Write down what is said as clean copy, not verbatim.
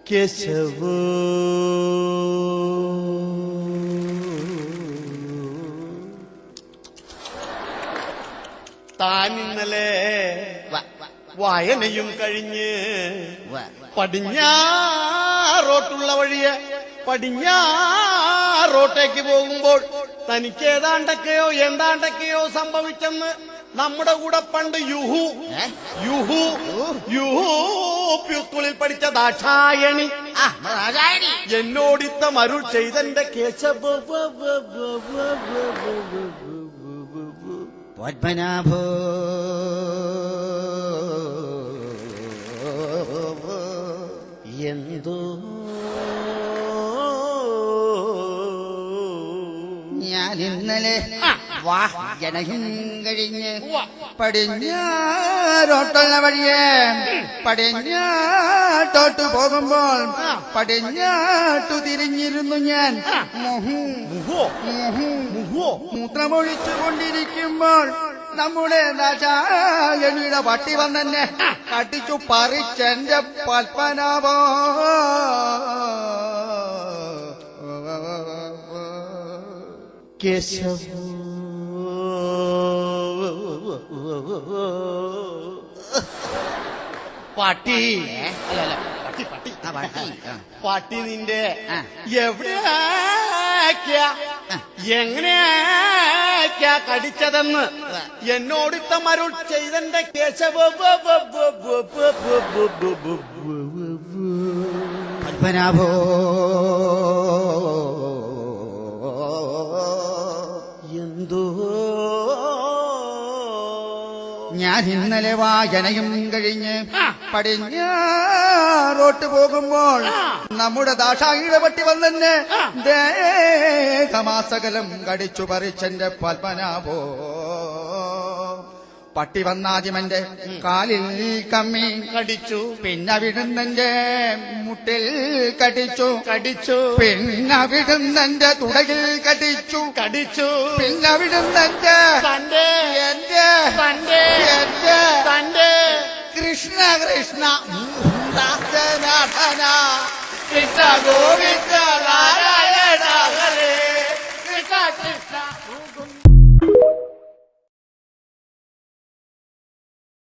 കേശവ താൻ ഇന്നലെ വായനയും കഴിഞ്ഞ് പടിഞ്ഞാറോട്ടുള്ള വഴിയെ പടിഞ്ഞാറോട്ടേക്ക് പോകുമ്പോൾ തനിക്ക് ഏതാണ്ടൊക്കെയോ എന്താണ്ടൊക്കെയോ സംഭവിച്ചെന്ന് നമ്മുടെ കൂടെ പണ്ട് സ്കൂളിൽ പഠിച്ച ദാക്ഷായണി എന്നോടിത്ത മരുൾ ചെയ്തെന്റെ കേശവ പത്മനാഭോ എന്തോ ഞാൻ ഇന്നലെ വാഹനം കഴിഞ്ഞ് പടിഞ്ഞാറോട്ടുള്ള വഴിയെ പടിഞ്ഞാട്ടോട്ട് പോകുമ്പോൾ പടിഞ്ഞാട്ടു തിരിഞ്ഞിരുന്നു ഞാൻ മൂത്രമൊഴിച്ചു കൊണ്ടിരിക്കുമ്പോൾ നമ്മുടെ ദാക്ഷായണിയുടെ പട്ടി വന്നെന്നെ കടിച്ചു പറിച്ചെന്റെ പത്മനാഭോ കേശവ പാട്ടി അല്ല പാട്ടി നിന്റെ എവിടെയാ എങ്ങനെയാ കടിച്ചതെന്ന് എന്നോടിത്ത മരുൾ ചെയ്തെന്റെ കേശവ പത്മനാഭോ എന്തോ ഞാൻ ഇന്നലെ വായനയും കഴിഞ്ഞ് പടിഞ്ഞാറോട്ട് പോകുമ്പോൾ നമ്മുടെ ദാക്ഷായിയുടെ പട്ടി വന്നെന്നെ ദേഹമാസകലം കടിച്ചു പറിച്ചെന്റെ പത്മനാഭോ പട്ടി വന്നാദ്യമെന്റെ കാലിൽ കമ്മി കടിച്ചു പിന്നെ വിടുന്നെന്റെ മുട്ടിൽ കടിച്ചു പിന്നെ വിടുന്നെന്റെ തുടയിൽ കടിച്ചു പിന്നെ വിടുന്നെന്റെ എന്റെ കൃഷ്ണ കൃഷ്ണ ദാസനാഥന കൃഷ്ണ ഗോവിന്ദ